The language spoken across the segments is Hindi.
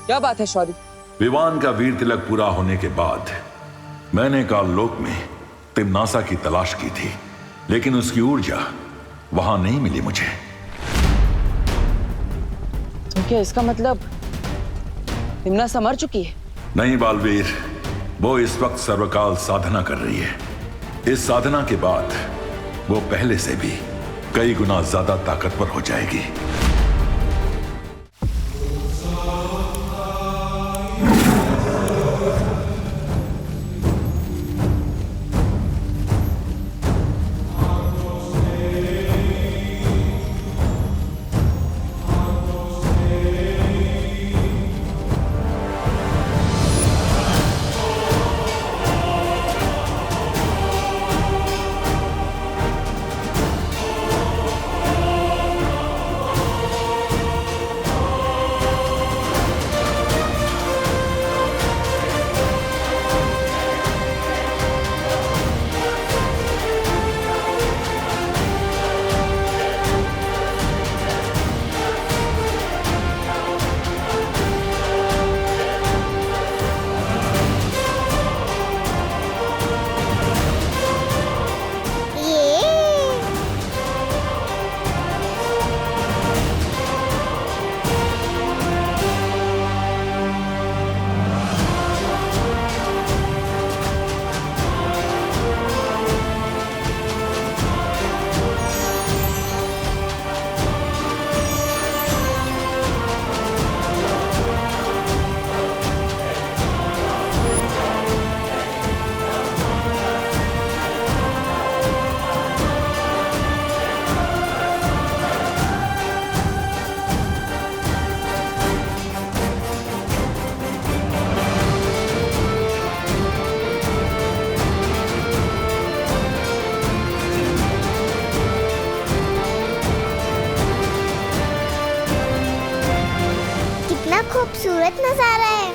क्या बात है शौर्य? विवान का वीर तिलक पूरा होने के बाद मैंने काललोक में तिम्नासा की तलाश की थी, लेकिन उसकी ऊर्जा वहां नहीं मिली मुझे। तो क्या इसका मतलब तिम्नासा मर चुकी है? नहीं बालवीर, वो इस वक्त सर्वकाल साधना कर रही है। इस साधना के बाद वो पहले से भी कई गुना ज्यादा ताकतवर हो जाएगी। खूबसूरत नजारा है।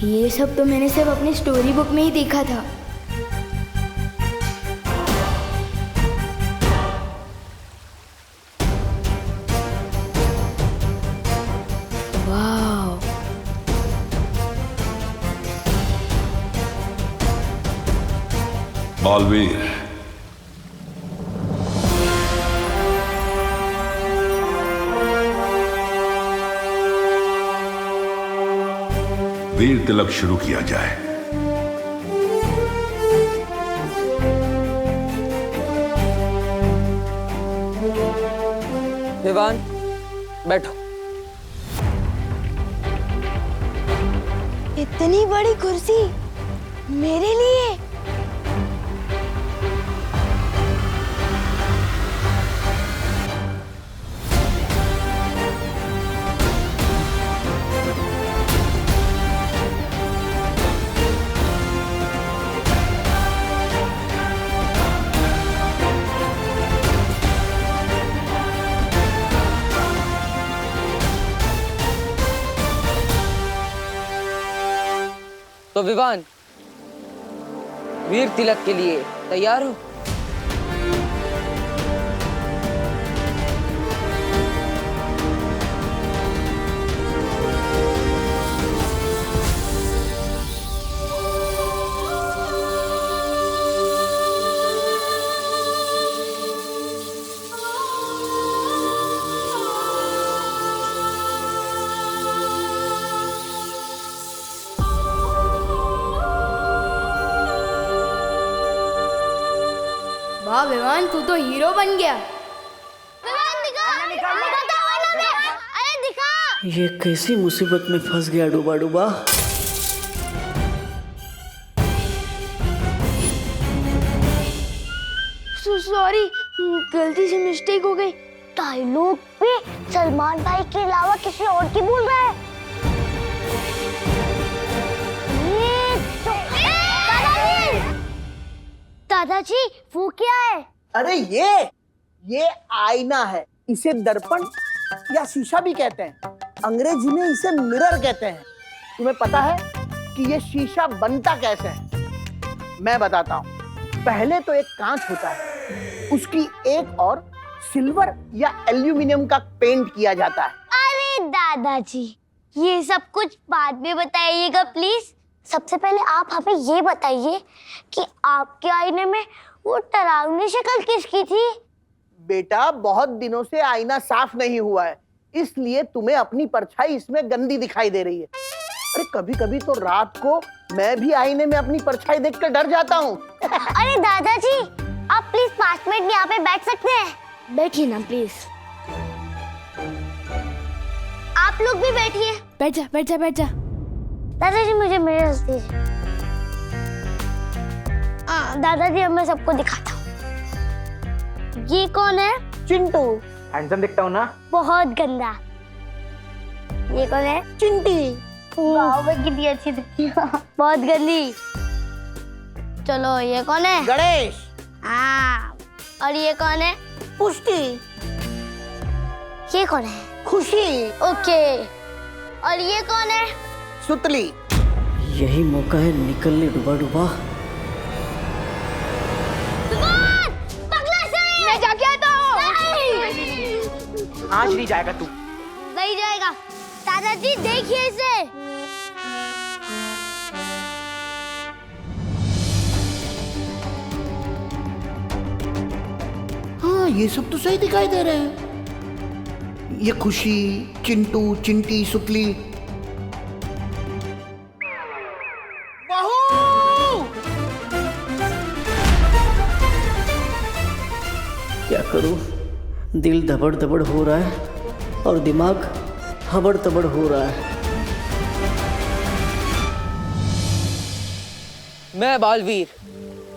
ये सब तो मैंने सिर्फ अपनी स्टोरी बुक में ही देखा था। वाह, बालवीर, वीर तिलक शुरू किया जाए। विवान, बैठो। इतनी बड़ी कुर्सी मेरे लिए? तो विवान, वीर तिलक के लिए तैयार हो? वाह विवान, तू तो हीरो बन गया। ये कैसी मुसीबत में फंस गया डूबा डूबा। सॉरी, गलती से मिस्टेक हो गई। डायलॉग पे सलमान भाई के अलावा किसी और की बोल रहा है। दादाजी वो क्या है? अरे ये आईना है। इसे दर्पण या शीशा भी कहते हैं। अंग्रेजी में इसे मिरर कहते हैं। तुम्हें पता है कि ये शीशा बनता कैसे है? मैं बताता हूँ। पहले तो एक कांच होता है, उसकी एक और सिल्वर या एल्यूमिनियम का पेंट किया जाता है। अरे दादाजी, ये सब कुछ बाद में बताइएगा प्लीज। सबसे पहले आप हमें ये बताइए कि आपके आईने में वो डरावनी शक्ल किसकी थी? बेटा, बहुत दिनों से आईना साफ नहीं हुआ है, इसलिए तुम्हें अपनी परछाई इसमें गंदी दिखाई दे रही है। अरे कभी कभी तो रात को मैं भी आईने में अपनी परछाई देखकर डर जाता हूँ। अरे दादाजी, आप प्लीज 5 मिनट यहाँ पे बैठ सकते हैं? बैठिए ना प्लीज। आप लोग भी बैठिए। बैठ जा बैठ जा बैठ जा। दादाजी मुझे मिरर दीजिए। दादाजी अब मैं सबको दिखाता हूँ। ये कौन है? चिंटू। हैंडसम दिखता हूँ ना? बहुत गंदा। ये कौन है? चिंटी। वाह, वो कितनी अच्छी दिखती है। बहुत गंदी। चलो ये कौन है? गणेश। हाँ। और ये कौन है? पुष्टि। ये कौन है? खुशी। ओके। और ये कौन है? सुतली। यही मौका है निकलने डूबा डूबा। मैं जाके आता हूँ। आज नहीं जाएगा तू। नहीं जाएगा। दादाजी देखिए इसे। हाँ, ये सब तो सही दिखाई दे रहे हैं। ये खुशी, चिंटू, चिंटी, सुतली। क्या करूं? दिल धबड़ धबड़ हो रहा है और दिमाग हबड़ तबड़ हो रहा है। मैं बालवीर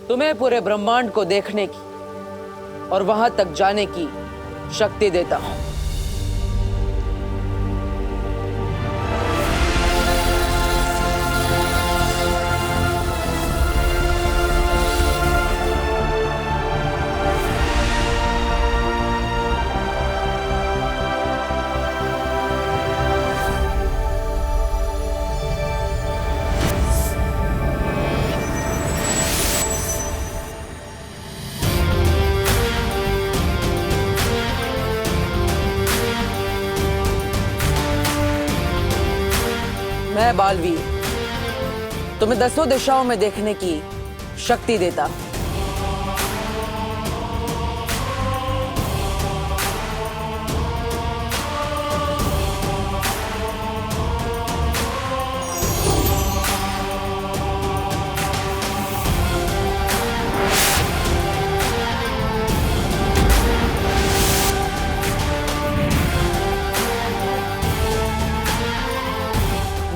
तुम्हें पूरे ब्रह्मांड को देखने की और वहां तक जाने की शक्ति देता हूं। मैं बालवीर तुम्हें 10 दिशाओं में देखने की शक्ति देता हूं।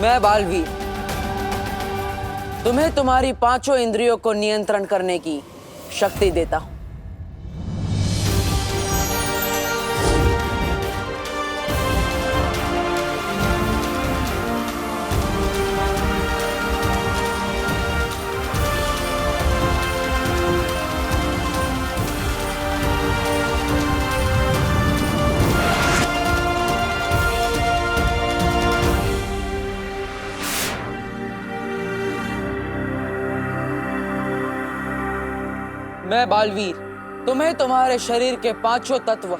मैं बालवीर तुम्हें तुम्हारी 5 इंद्रियों को नियंत्रण करने की शक्ति देता हूं। मैं बालवीर तुम्हें तुम्हारे शरीर के 5 तत्व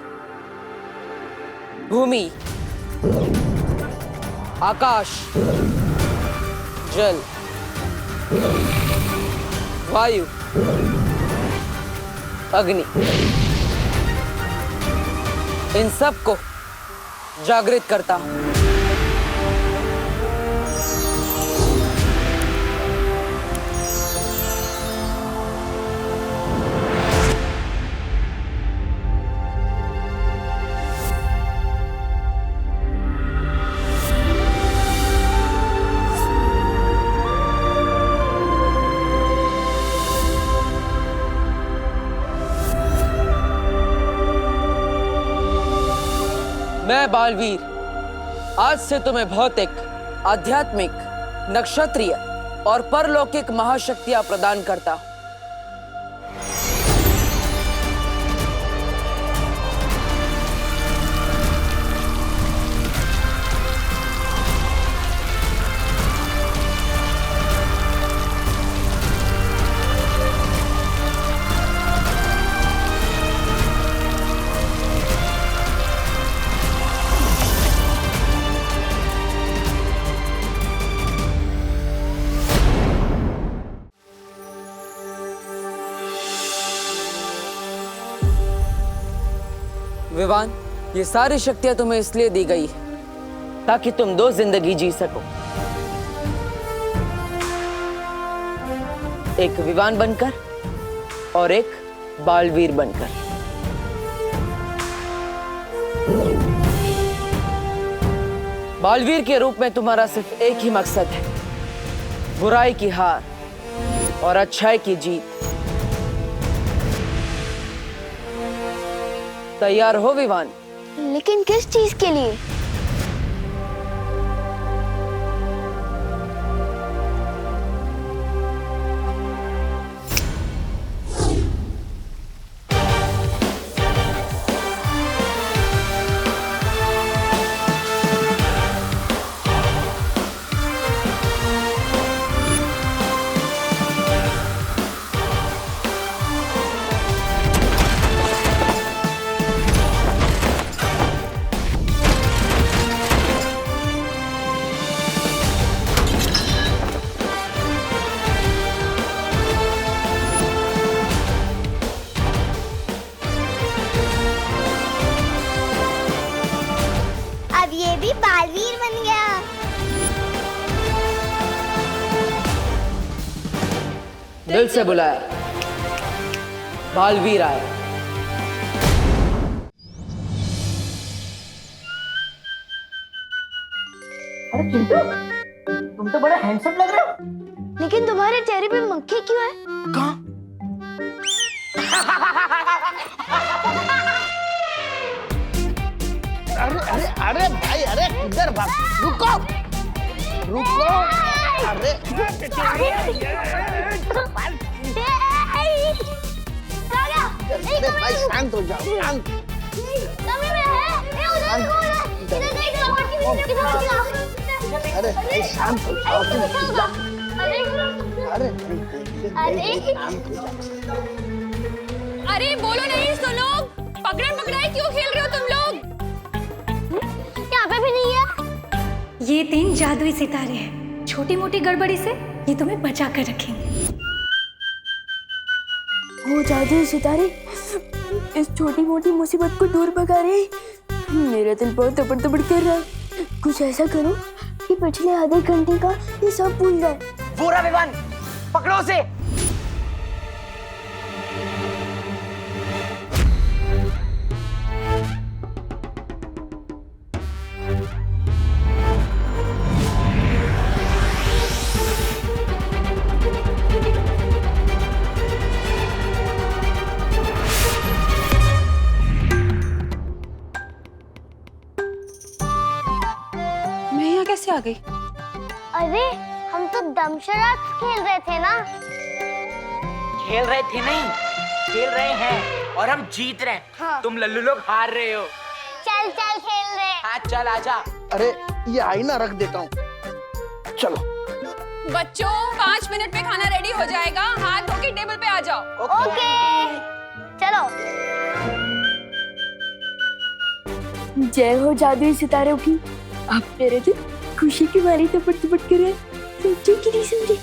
भूमि, आकाश, जल, वायु, अग्नि, इन सब को जागृत करता हूं। मैं बालवीर आज से तुम्हें भौतिक, आध्यात्मिक, नक्षत्रीय और परलौकिक महाशक्तियां प्रदान करता हूं। विवान, ये सारी शक्तियां तुम्हें इसलिए दी गई है ताकि तुम 2 जिंदगी जी सको, एक विवान बनकर और एक बालवीर बनकर। बालवीर के रूप में तुम्हारा सिर्फ एक ही मकसद है, बुराई की हार और अच्छाई की जीत। तैयार हो विवान? लेकिन किस चीज के लिए? अब ये भी बालवीर बन गया। दिल से बुलाया, बालवीर आया। अरे चिंटू, तुम तो बड़े हैंडसम लग रहे हो। लेकिन तुम्हारे चेहरे पे मक्खी क्यों है? कहाँ? अरे अरे अरे भाई, अरे इधर भाग, रुको रुको। अरे अरे भाई शांत हो जाओ, शांत। अरे भाई शांत हो जाओ, अरे शांत हो जाओ। अरे बोलो नहीं, सुनो। पकड़न पकड़ाई क्यों खेल रहे हो तुम लोग? यहाँ पे भी नहीं है। ये 3 जादुई सितारे हैं। छोटी मोटी गड़बड़ी से ये तुम्हें बचा कर रखेंगे। वो जादुई सितारे इस छोटी मोटी मुसीबत को दूर भगा रहे हैं। मेरा दिल बहुत तबड़ तबड़ कर रहा है। कुछ ऐसा करो कि पिछले आधे घंटे का ये सब भूल जाए। पूरा विवान, पकड़ो उसे। मैं यहाँ कैसे आ गई? अरे हम तो दमशराज खेल रहे थे ना। खेल रहे थे नहीं, खेल रहे हैं और हम जीत रहे हैं। हाँ। तुम लल्लू लोग हार रहे हो। चल चल खेल रहे। हाँ चल आजा। अरे ये आईना रख देता हूँ, चलो। बच्चों 5 मिनट में खाना रेडी हो जाएगा। हाथ धो के टेबल पे आ जाओ। ओके चलो। जय हो जादुई सितारों की। अब मेरे दिल खुशी की मारी तपड़ तपड़ कर रहे हैं। सोचो कि नहीं समझे।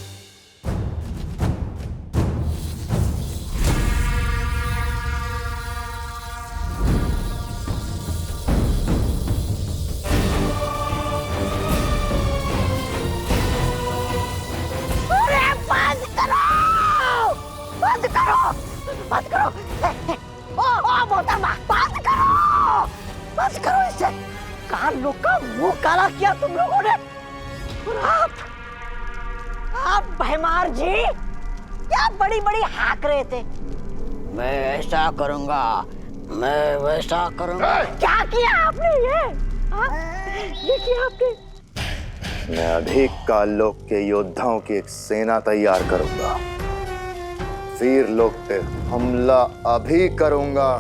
बंद करो, बंद करो। ओ मोहतरमा, बंद करो, बंद करो इसे। कान लोग का मुंह काला किया तुम लोगों ने। और आप भैमार जी क्या बड़ी बड़ी हाक रहे थे। मैं ऐसा करूंगा, मैं वैसा करूंगा। क्या किया आपने ये? देखिए आपने। मैं अभी काललोक के योद्धाओं की एक सेना तैयार करूंगा। वीर लोक पे हमला अभी करूंगा।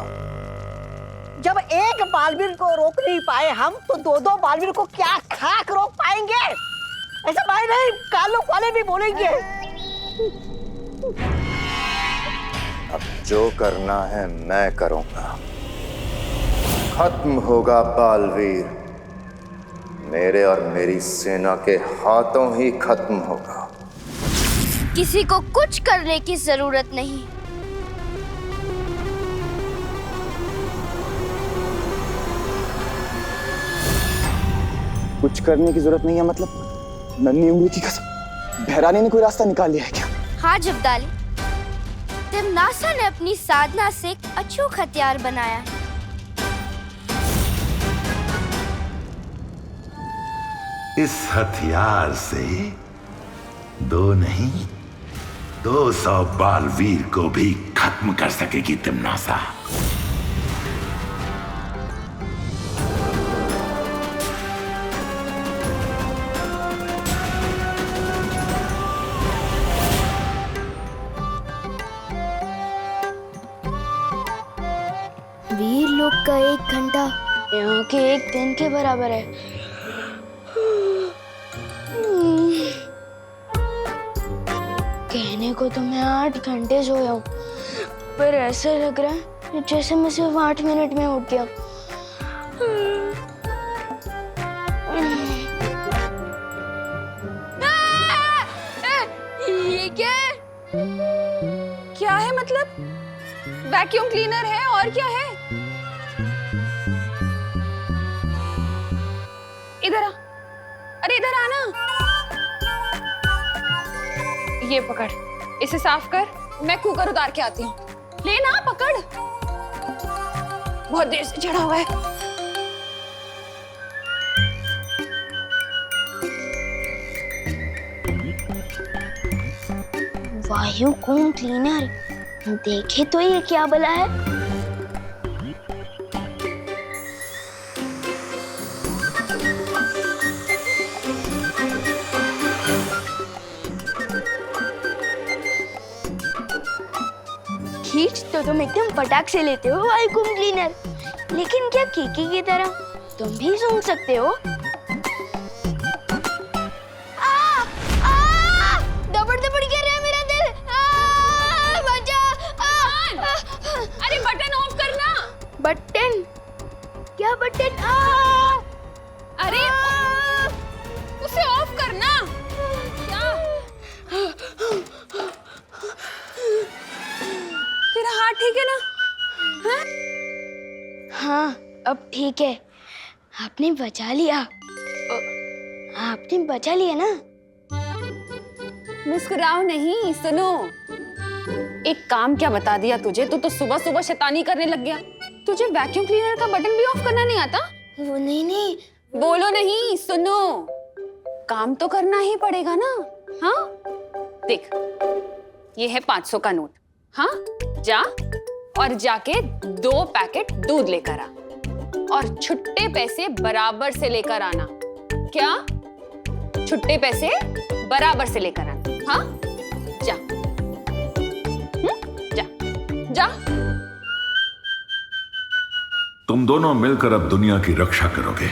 जब एक बालवीर को रोक नहीं पाए हम, तो दो दो बालवीर को क्या खाक रोक पाएंगे? ऐसा भाई नहीं, काललोक वाले भी बोलेंगे। अब जो करना है मैं करूंगा। खत्म होगा बालवीर, मेरे और मेरी सेना के हाथों ही खत्म होगा। किसी को कुछ करने की जरूरत नहीं। कुछ करने की जरूरत नहीं है मतलब? नन्ही उंगली की कसम, भैरानी ने कोई रास्ता निकाल लिया है क्या? हाँ जब्दाली, तिमनासा ने अपनी साधना से एक अचूक हथियार बनाया है। इस हथियार से 2 नहीं 200 बालवीर को भी खत्म कर सकेगी तिमनासा। वीर लोक का 1 घंटा यहाँ के 1 दिन के बराबर है। कहने को तो मैं 8 घंटे सोया हूँ, पर ऐसा लग रहा है जैसे मैं सिर्फ 8 मिनट में उठ गया। ये क्या है? क्या है मतलब? वैक्यूम क्लीनर है और क्या है? इधर आ, अरे इधर आना। ये पकड़, इसे साफ कर, मैं कुकर उतार के आती हूँ। लेना, पकड़। बहुत देर से चढ़ा हुआ है। वायु कूम क्लीनर, देखे तो ये क्या भला है। खींच तो तुम एकदम फटाक से लेते हो वायुकुम क्लीनर, लेकिन क्या कीकी की तरह तुम भी सूंघ सकते हो? दबड़ दबड़ कर रहा है मेरा दिल। बचा। अरे बटन ऑफ करना। बटन? क्या बटन? अरे उसे ऑफ करना। क्या? तेरा हाथ ठीक है ना? हाँ? हाँ, अब ठीक है। आपने बचा लिया। आपने बचा लिया ना? मुस्कुराओ नहीं, सुनो। एक काम क्या बता दिया तुझे? तू तो सुबह सुबह शैतानी करने लग गया। तुझे वैक्यूम क्लीनर का बटन भी ऑफ करना नहीं आता? वो नहीं। बोलो नहीं, सुनो। काम तो करना ही पड़ेगा ना। हाँ, देख, ये है 500 का नोट। हाँ, जा और जाके 2 पैकेट दूध लेकर आ और छुट्टे पैसे बराबर से लेकर आना। क्या? छुट्टे पैसे बराबर से लेकर आना। हाँ, जा। जा जा। तुम दोनों मिलकर अब दुनिया की रक्षा करोगे।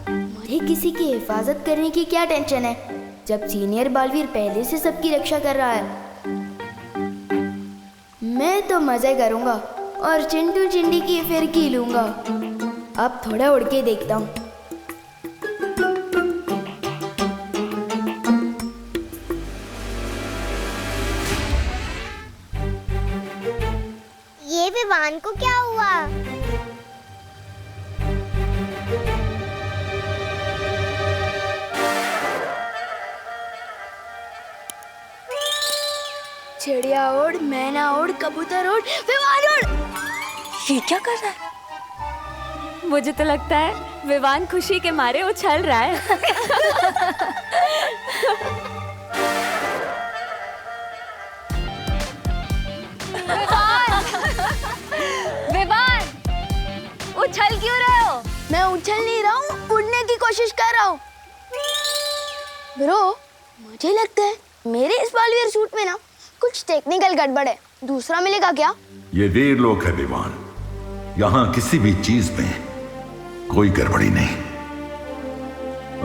मुझे किसी की हिफाजत करने की क्या टेंशन है, जब सीनियर बालवीर पहले से सबकी रक्षा कर रहा है। मैं तो मजे करूंगा और चिंटू चिंडी की फिरकी लूंगा। अब थोड़ा उड़ के देखता हूँ। ये विवान को क्या हुआ? चिड़िया उड़, मैना उड़, कबूतर उड़, विमान उड़। ये क्या कर रहा है? मुझे तो लगता है विवान खुशी के मारे उछल रहा है। कोशिश कर रहा हूँ। ब्रो, मुझे लगता है मेरे इस बालवीर सूट में ना कुछ टेक्निकल गड़बड़ है। दूसरा मिलेगा क्या? ये वीर लोक है विवान, यहाँ किसी भी चीज में कोई गड़बड़ी नहीं।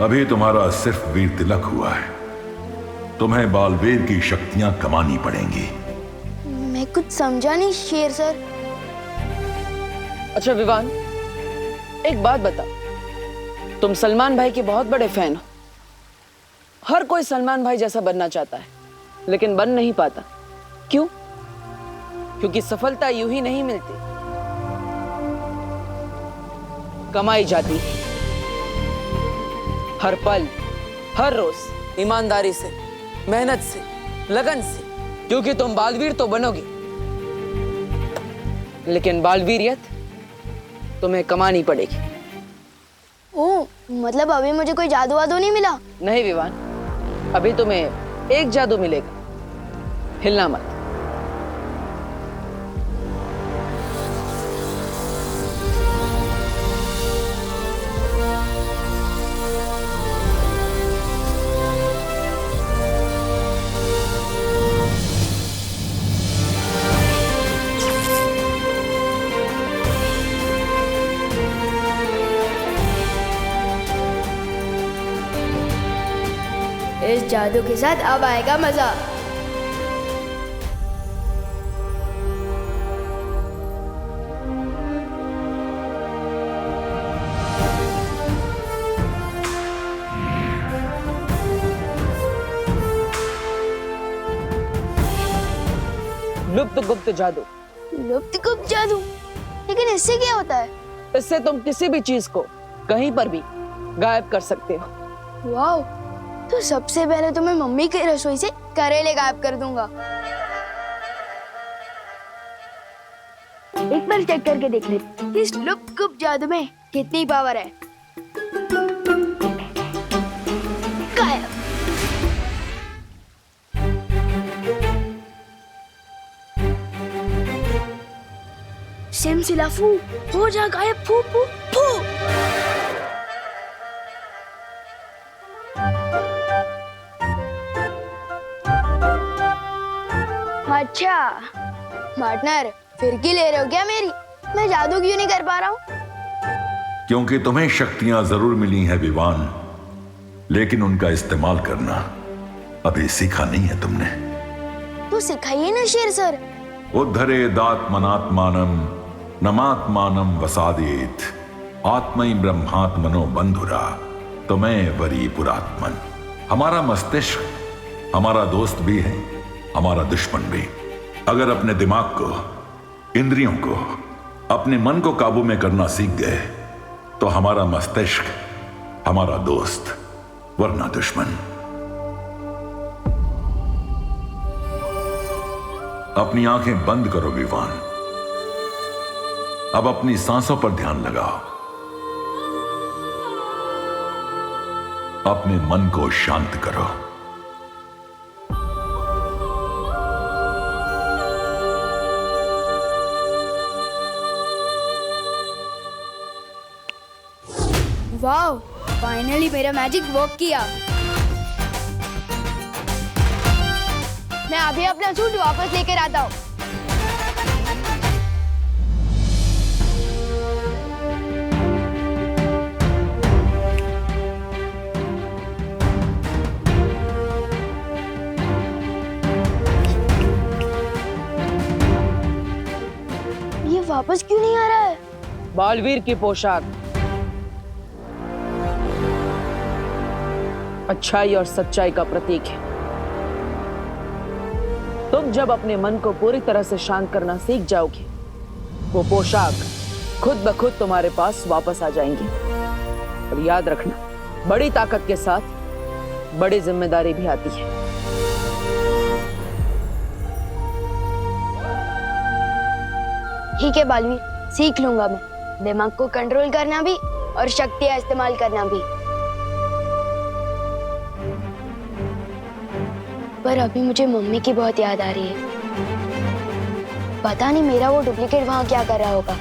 अभी तुम्हारा सिर्फ वीर तिलक हुआ है, तुम्हें बालवीर की शक्तियां कमानी पड़ेंगी। मैं कुछ समझा नहीं शेर सर। अच्छा विवान, एक बात बता, तुम सलमान भाई के बहुत बड़े फैन हो। हर कोई सलमान भाई जैसा बनना चाहता है, लेकिन बन नहीं पाता। क्यों? क्योंकि सफलता यूं ही नहीं मिलती, कमाई जाती है। हर पल, हर रोज ईमानदारी से, मेहनत से, लगन से। क्योंकि तुम बालवीर तो बनोगे, लेकिन बालवीरियत तुम्हें कमानी पड़ेगी। ओह, मतलब अभी मुझे कोई जादू वादू नहीं मिला? नहीं विवान, अभी तुम्हें एक जादू मिलेगा, हिलना मत। इस जादू के साथ अब आएगा मजा। लुप्त गुप्त जादू। लुप्त गुप्त जादू? लेकिन इससे क्या होता है? इससे तुम किसी भी चीज को कहीं पर भी गायब कर सकते हो। वाओ, तो सबसे पहले तो मैं मम्मी की रसोई से करेले गायब कर दूंगा। एक बार चेक करके देख ले इस लुप्त गुप्त जादू में कितनी पावर है। गायब। सिमसिलाफू, हो जा गायब, फू फू फू। अच्छा पार्टनर, फिरकी ले रहे हो क्या मेरी? मैं जादू क्यों नहीं कर पा रहा हूँ? क्योंकि तुम्हें शक्तियां जरूर मिली हैं विवान, लेकिन उनका इस्तेमाल करना अभी सीखा नहीं है तुमने। तो सिखाइए ना शेर सर। उद्धरेदात्मनात्मानं नमात्मानं वसादेत आत्मै ब्रह्मात्मनो बंधुरा तुम्हें वरी पुरात्मन। हमारा मस्तिष्क हमारा दोस्त भी है, हमारा दुश्मन भी। अगर अपने दिमाग को, इंद्रियों को, अपने मन को काबू में करना सीख गए तो हमारा मस्तिष्क हमारा दोस्त वरना दुश्मन। अपनी आंखें बंद करो विवान। अब अपनी सांसों पर ध्यान लगाओ। अपने मन को शांत करो। वाओ, फाइनली मेरा मैजिक वर्क किया। मैं अभी अपना सूट वापस लेकर आता हूँ। ये वापस क्यों नहीं आ रहा है? बालवीर की पोशाक अच्छाई और सच्चाई का प्रतीक है। तुम जब अपने मन को पूरी तरह से शांत करना सीख जाओगे, वो पोशाक खुद ब खुद तुम्हारे पास वापस आ जाएंगी। और याद रखना, बड़ी ताकत के साथ बड़ी जिम्मेदारी भी आती है। ठीक है बालवीर, सीख लूंगा मैं दिमाग को कंट्रोल करना भी और शक्तियां इस्तेमाल करना भी। पर अभी मुझे मम्मी की बहुत याद आ रही है। पता नहीं मेरा वो डुप्लीकेट वहां क्या कर रहा होगा।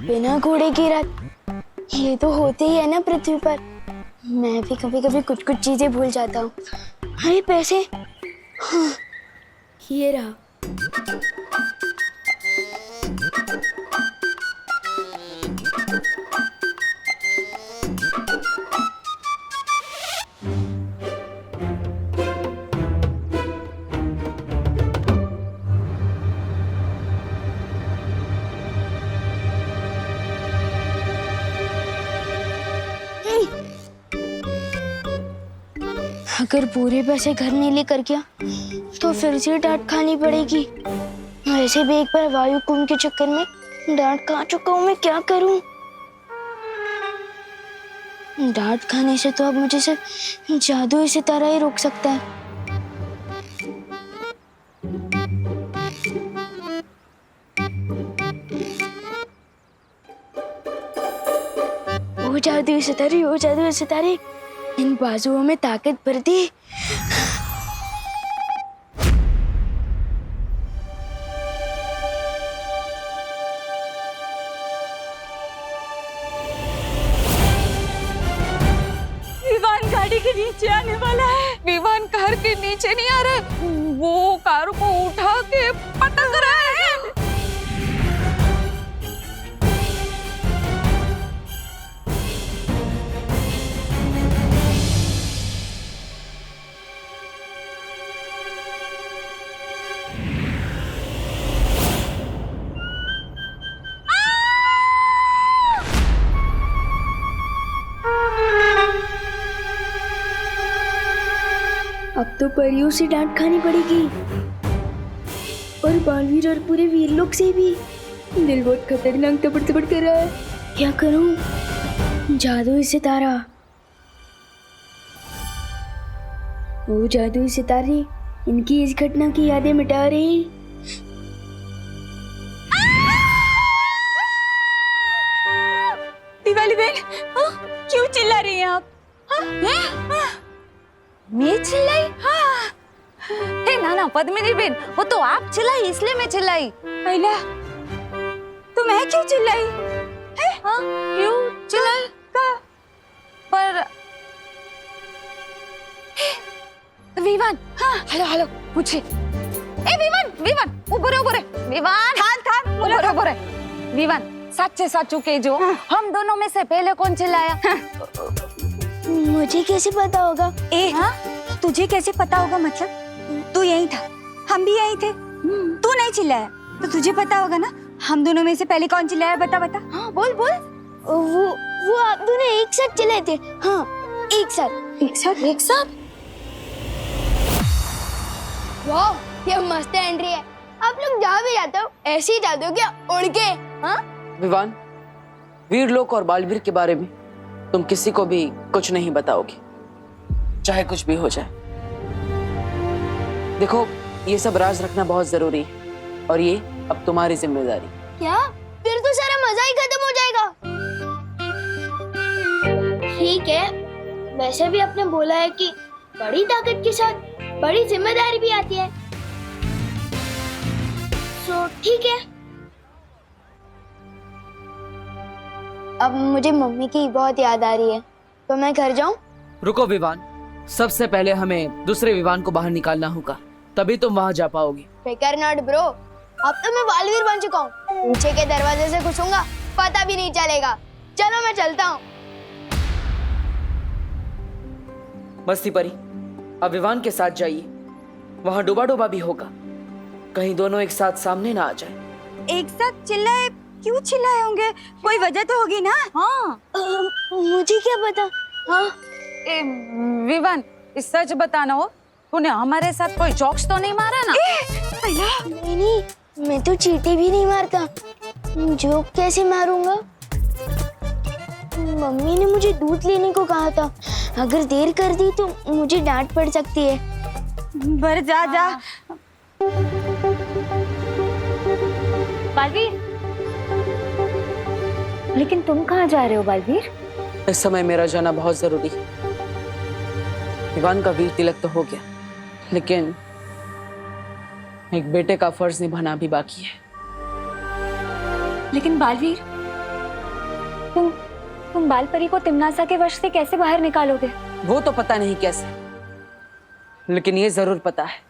बिना घोड़े की रथ, ये तो होते ही है ना पृथ्वी पर। मैं भी कभी कभी कुछ कुछ चीजें भूल जाता हूँ। अरे पैसे, हाँ, ये रहा। अगर पूरे पैसे घर नहीं लेकर गया तो फिर से डांट खानी पड़ेगी। वैसे भी एक बार वायु कुंभ के चक्कर में डांट खा चुका हूँ। मैं क्या करूँ? डांट खाने से तो अब मुझे सिर्फ जादुई सितारा ही रोक सकता है। ओ जादुई सितारे, ओ जादुई सितारे, इन बाजुओं में ताकत भर दी। विवान गाड़ी के नीचे आने वाला है। विवान कार के नीचे नहीं आ रहा है, वो कार को उठा के पटक रहा है। अब तो परियों से डांट खानी पड़ेगी, और बालवीर और पूरे वीरलोक से भी। दिल बहुत खतरनाक तपड़ तपड़ कर रहा है। क्या करूं? जादुई सितारा, वो जादुई सितारे इनकी इस घटना की यादें मिटा रहे। दिवाली बहन, क्यों चिल्ला रही हैं आप? मैं चिल्लाई? हाँ। हे नाना पद्मिनी बहन, वो तो आप चिल्लाई इसलिए मैं चिल्लाई। पहला तो मैं क्यों चिल्लाई? हाँ? क्यों चिल्लाई? पर विवान, हाँ, हेलो हेलो, पूछे। ए विवान, विवान, ऊपर ऊपर, विवान, थान, ऊपर ऊपर, विवान, सच्चे साचू के जो हम दोनों में से पहले कौन चिल्लाया? मुझे कैसे पता होगा? तुझे कैसे पता होगा? मतलब तू यही था, हम भी यही थे, तू नहीं चिल्लाया तो तुझे पता होगा ना। हम दोनों में से पहले कौन चिल्लाया? बता बता। हाँ बोल बोल। वो आप दोनों एक साथ चिल्लाए थे। हाँ, एक साथ। वाह, ये मस्त एंट्री है। आप लोग जहाँ भी जाते हो ऐसे ही जाते हो क्या, उड़ के? हाँ विवान, वीरलोक और बालवीर के बारे में तुम किसी को भी कुछ नहीं बताओगे, चाहे कुछ भी हो जाए। देखो, ये सब राज रखना बहुत जरूरी है, और ये अब तुम्हारी जिम्मेदारी। क्या? फिर तो सारा मजा ही खत्म हो जाएगा। ठीक है, वैसे भी आपने बोला है कि बड़ी ताकत के साथ बड़ी जिम्मेदारी भी आती है, तो ठीक है। अब मुझे मम्मी की बहुत याद आ रही है, तो मैं घर जाऊं? रुको विवान, सबसे पहले हमें दूसरे विवान को बाहर निकालना होगा, तभी तुम वहां जा पाओगे। बेकार नॉट ब्रो, अब तो मैं बालवीर बन चुका हूँ। पीछे के दरवाजे से घुसूंगा, पता भी नहीं चलेगा। चलो मैं चलता हूँ। मस्ती परी, अब विवान के साथ जाइए, वहां डूबा डूबा भी होगा, कहीं दोनों एक साथ सामने ना आ जाए। एक साथ चिल्लाए? क्यों चिल्लाए होंगे? कोई वजह तो होगी ना। हाँ, मुझे क्या पता। हाँ, विवान, इस सच बताना हो, तूने हमारे साथ कोई जोक्स तो नहीं मारा ना? नहीं, मैं तो चींटी भी नहीं मारता। जोक कैसे मारूंगा? मम्मी ने मुझे दूध लेने को कहा था, अगर देर कर दी तो मुझे डांट पड़ सकती है। बर जा जा। बालवीर, लेकिन तुम कहाँ जा रहे हो बालवीर? इस समय मेरा जाना बहुत जरूरी है। विवान का वीर तिलक तो हो गया, लेकिन एक बेटे का फर्ज निभाना भी बाकी है। लेकिन बालवीर, तुम बाल परी को तिमनासा के वश से कैसे बाहर निकालोगे? वो तो पता नहीं कैसे, लेकिन ये जरूर पता है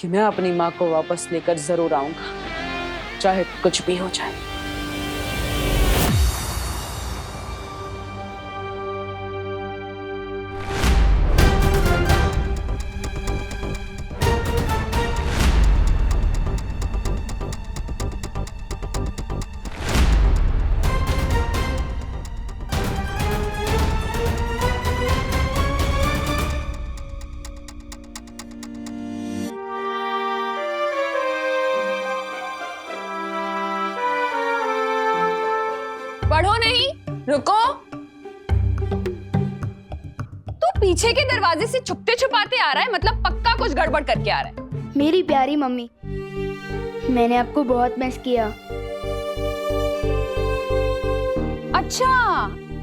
कि मैं अपनी माँ को वापस लेकर जरूर आऊंगा, चाहे कुछ भी हो जाए। पढ़ो नहीं, रुको। तू पीछे के दरवाजे से छुपते छुपाते आ रहा है, मतलब पक्का कुछ गड़बड़ करके आ रहा है। मेरी प्यारी मम्मी, मैंने आपको बहुत मिस किया। अच्छा,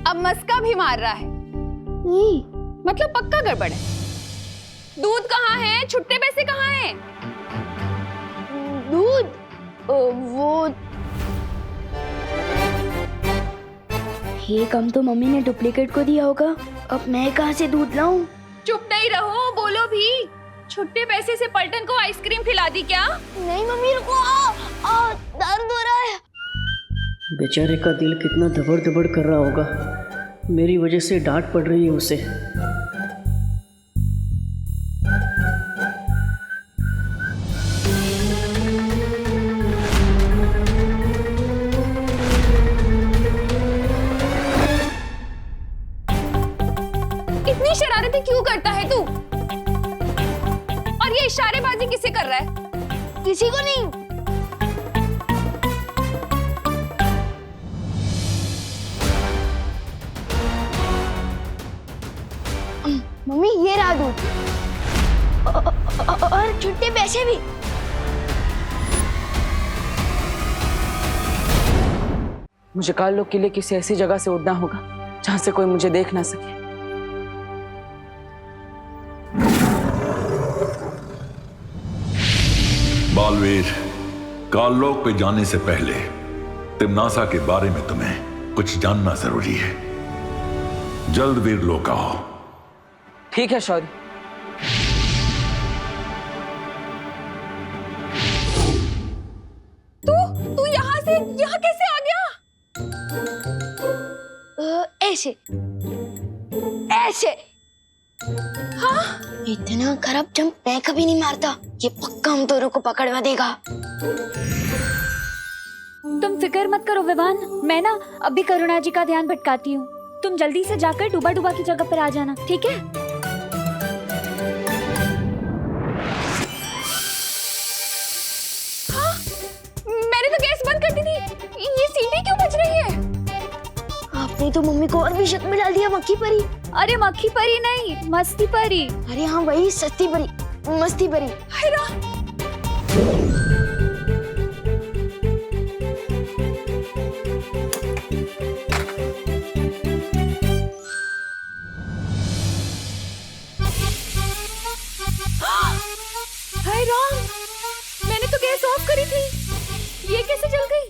अब मस्का भी मार रहा है, मतलब पक्का गड़बड़ है। दूध कहाँ है? छुट्टे पैसे कहाँ हैं? दूध वो ये कम तो मम्मी ने डुप्लीकेट को दिया होगा, अब मैं कहाँ से दूध लाऊं? चुप नहीं रहो, बोलो भी। छुट्टे पैसे से पलटन को आइसक्रीम खिला दी क्या? नहीं मम्मी रुको, दर्द हो रहा है। बेचारे का दिल कितना दबड़ दबड़ कर रहा होगा, मेरी वजह से डांट पड़ रही है उसे। इतनी शरारतें क्यों करता है तू? और ये इशारेबाजी किसे कर रहा है? किसी को नहीं। मम्मी ये रहा दूध और छुट्टे पैसे भी। मुझे काल के लिए किसी ऐसी जगह से उड़ना होगा जहां से कोई मुझे देख ना सके। बालवीर, काललोक पे जाने से पहले तिमनासा के बारे में तुम्हें कुछ जानना जरूरी है। जल्द वीरलोक आओ। ठीक है शौर्य। तू यहाँ से यहाँ कैसे आ गया? ऐसे ऐसे। हाँ? इतना खराब जंप मैं कभी नहीं मारता, ये पक्का हम दोनों को पकड़वा देगा। तुम फिक्र मत करो विवान, मैं ना अभी करुणा जी का ध्यान भटकाती हूँ। तुम जल्दी से जाकर डूबा डूबा की जगह पर आ जाना, ठीक है? हाँ? मैंने तो गैस बंद कर दी थी, ये सीटी क्यों बज रही है? आपने तो मम्मी को और भी शक में डाल दिया, मक्खी परी। अरे मक्खी परी नहीं, मस्ती परी। अरे हाँ वही, सस्ती परी, मस्ती परी। हाय राम, मैंने तो गैस ऑफ करी थी, ये कैसे जल गई?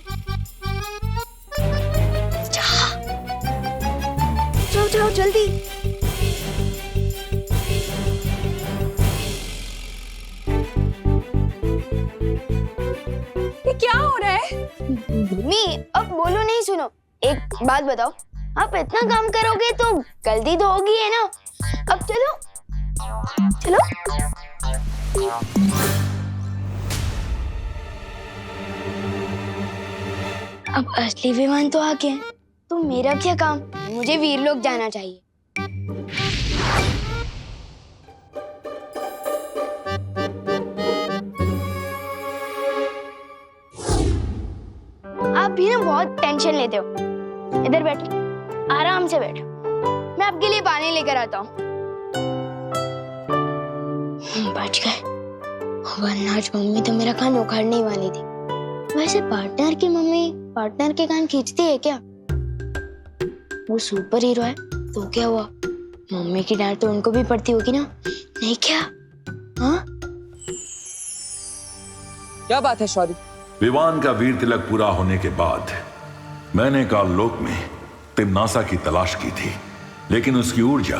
जाओ जाओ जल्दी। ये क्या हो रहा है? मम्मी अब बोलो नहीं, सुनो एक बात बताओ, आप इतना काम करोगे तो गलती तो होगी है ना? अब चलो चलो। अब असली विमान तो आ गया है, तो मेरा क्या काम? मुझे वीरलोक जाना चाहिए। आप भी ना बहुत टेंशन लेते हो। इधर बैठो, आराम से बैठो, मैं आपके लिए पानी लेकर आता हूँ। बच गए, वरना आज मम्मी तो मेरा कान उखाड़ने ही वाली थी। वैसे पार्टनर की मम्मी पार्टनर के कान खींचती है क्या? वो सुपर हीरो है तो क्या हुआ, मम्मी की डांट तो उनको भी पड़ती होगी ना, नहीं क्या? हाँ? क्या बात है शौर्य? विवान का वीर तिलक पूरा होने के बाद मैंने काललोक में तिम्नासा की तलाश की थी, लेकिन उसकी ऊर्जा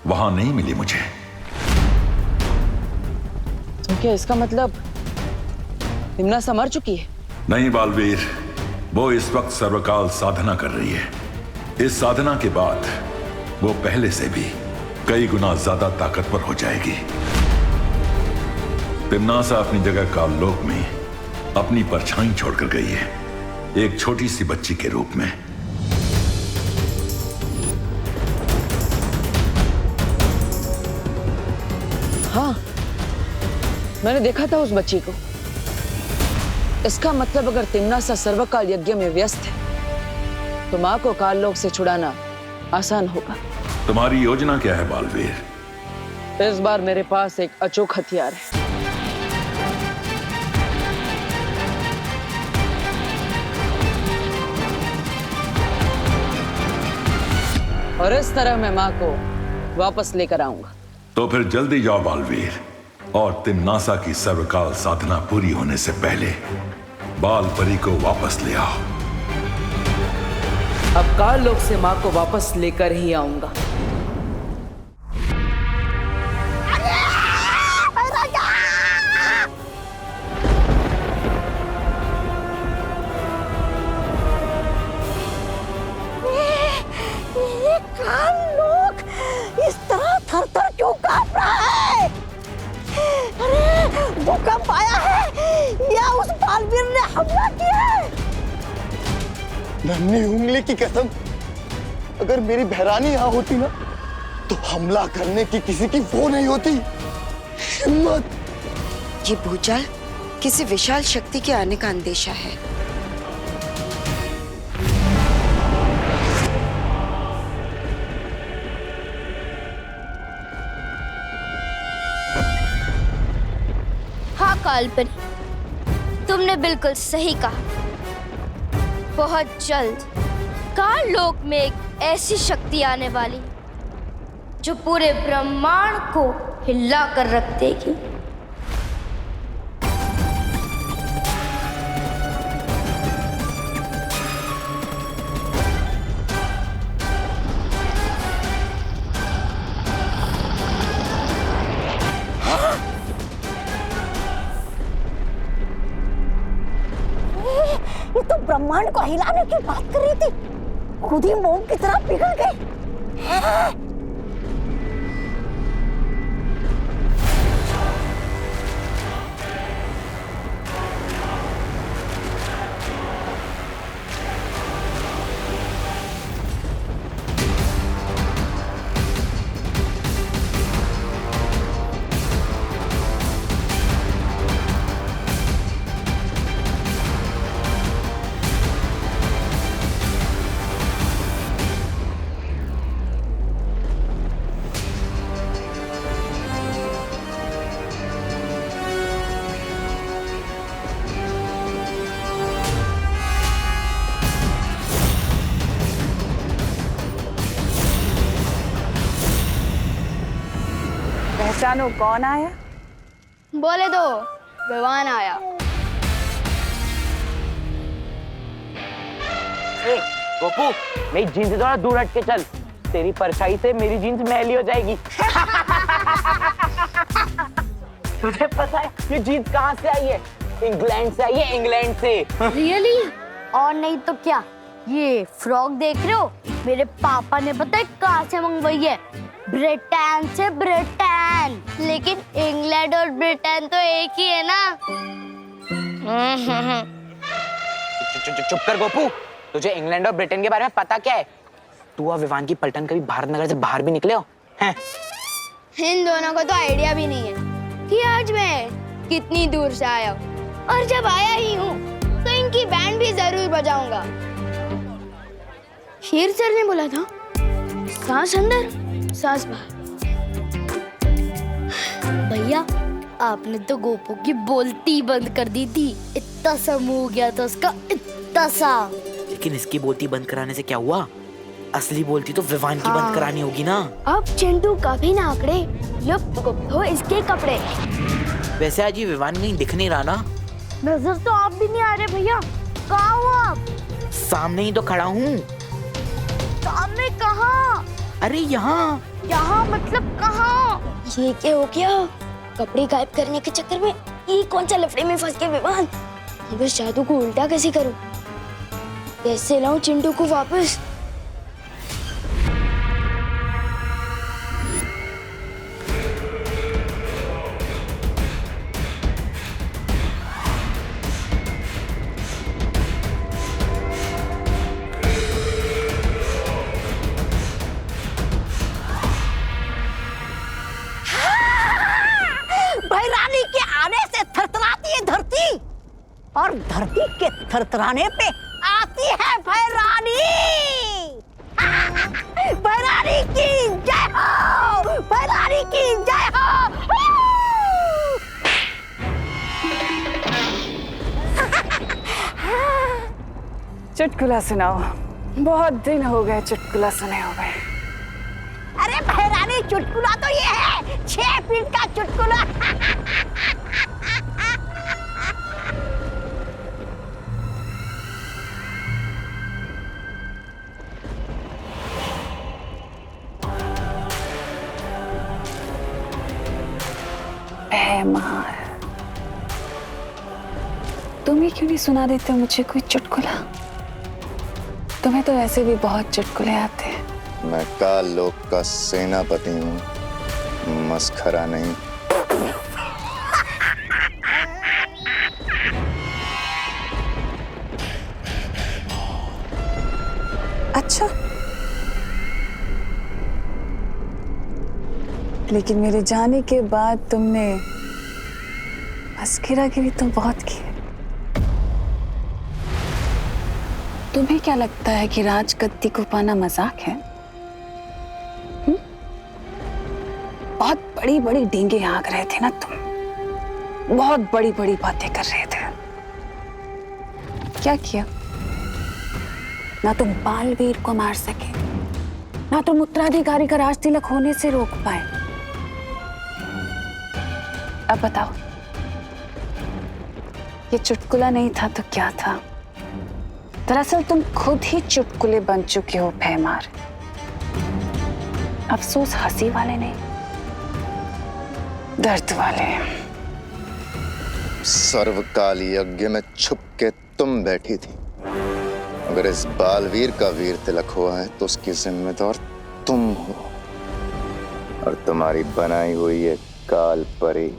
वहां नहीं मिली मुझे। तो क्या इसका मतलब तिम्नासा मर चुकी है? नहीं बालवीर, वो इस वक्त सर्वकाल साधना कर रही है। इस साधना के बाद वो पहले से भी कई गुना ज्यादा ताकतवर हो जाएगी। तिम्नासा अपनी जगह काललोक में अपनी परछाई छोड़कर गई है, एक छोटी सी बच्ची के रूप में। हाँ, मैंने देखा था उस बच्ची को। इसका मतलब अगर तिम्नासा सर्वकाल यज्ञ में व्यस्त है तो मां को काललोक से छुड़ाना आसान होगा। तुम्हारी योजना क्या है बालवीर? इस बार मेरे पास एक अचूक हथियार है। और इस तरह मैं मां को वापस लेकर आऊंगा। तो फिर जल्दी जाओ बालवीर, और तिम्नासा की सर्वकाल साधना पूरी होने से पहले बाल परी को वापस ले आओ। अब काललोक से मां को वापस लेकर ही आऊंगा। काललोक इस तरह थर-थर क्यों कांप रहा है? अरे भूकंप आया है या उस बालवीर ने हमला किया है? नन्ही उंगली की कसम, अगर मेरी बहरानी यहाँ होती ना तो हमला करने की किसी की वो नहीं होती हिम्मत। ये भूचाल किसी विशाल शक्ति के आने का अंदेशा है। हाँ कालपरी, तुमने बिल्कुल सही कहा। बहुत जल्द काललोक में एक ऐसी शक्ति आने वाली जो पूरे ब्रह्मांड को हिला कर रख देगी। ये तो ब्रह्मांड को हिलाने की बात कर रही थी, खुद ही मोम की तरह पिघल गई। पहचानो कौन आया? बोले दो, विवान आया। गोपू, मेरी जीन्स से थोड़ा दूर हट के चल, तेरी परछाई से मेरी जीन्स मैली हो जाएगी। तुझे पता है ये जीन्स कहाँ से आई है? इंग्लैंड से आई है, इंग्लैंड से। रियली? और नहीं तो क्या, ये फ्रॉक देख रहे हो, मेरे पापा ने पता है कहाँ से मंगवाई है? ब्रिटेन से। ब्रिटेन, लेकिन इंग्लैंड और ब्रिटेन तो एक ही है ना। चुप कर गोपू, तुझे इंग्लैंड और ब्रिटेन के बारे में पता क्या है? तू और विवान की पलटन कभी भारत नगर से बाहर भी निकले हो? हैं? इन दोनों को तो आइडिया भी नहीं है कि आज मैं कितनी दूर से आया हूँ, और जब आया ही हूँ तो इनकी बैंड भी जरूर बजाऊंगा। शेर सर ने बोला था, सांस अंदर सांस बाहर। भैया, आपने तो गोपू की बोलती बंद कर दी थी। इतना सा मुंह हो गया था उसका, इतना सा। लेकिन इसकी बोलती बंद कराने से क्या हुआ? असली बोलती तो विवान की बंद करानी होगी ना। अब चिंटू कभी ना आंकड़े, ये इसके कपड़े। वैसे आज ये विवान कहीं दिख नहीं रहा ना। नजर तो आप भी नहीं आ रहे भैया, कहाँ हो आप? सामने ही तो खड़ा हूँ। सामने कहाँ? अरे यहाँ। यहाँ मतलब कहाँ? ये क्या हो गया? कपड़े गायब करने के चक्कर में ये कौन सा लफड़े में फंस गए विवान? अब इस जादू को उल्टा कैसे करूं? कैसे लाऊं चिंटू को वापस? भैरानी के आने से थरथराती है धरती और धरती के थरथराने पे आती है भैरानी। भैरानी की जय हो, भैरानी की जय हो। चुटकुला सुनाओ, बहुत दिन हो गए चुटकुला सुने हुए। अरे भैरानी चुटकुला तो ये है 6 फीट का चुटकुला। भैमार, तुम ही क्यों नहीं सुना देते मुझे कोई चुटकुला? तुम्हें तो वैसे भी बहुत चुटकुले आते हैं। मैं काल लोक का सेनापति हूँ, मस्खरा नहीं। अच्छा, लेकिन मेरे जाने के बाद तुमने मस्खरागिरी तो बहुत की है। तुम्हें क्या लगता है कि राजगद्दी को पाना मजाक है? बहुत बड़ी बड़ी डींगे हाँक रहे थे ना तुम, बहुत बड़ी बड़ी बातें कर रहे थे। क्या किया? ना तुम बालवीर को मार सके, ना तुम उत्तराधिकारी का राज तिलक होने से रोक पाए। अब बताओ, ये चुटकुला नहीं था तो क्या था? दरअसल तुम खुद ही चुटकुले बन चुके हो भैमार। अफसोस हंसी वाले नहीं, दर्द वाले। सर्वकाल यज्ञ में छुप के तुम बैठी थी। अगर इस बालवीर का वीर तिलक हुआ है तो उसकी जिम्मेदार तुम हो और तुम्हारी बनाई हुई ये काल परी।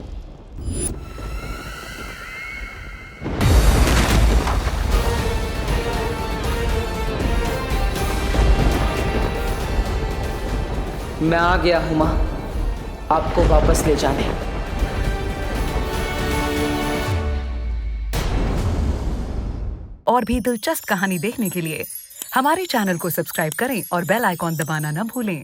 मैं आ गया हूं मां, आपको वापस ले जाने। और भी दिलचस्प कहानी देखने के लिए हमारे चैनल को सब्सक्राइब करें और बेल आइकॉन दबाना न भूलें।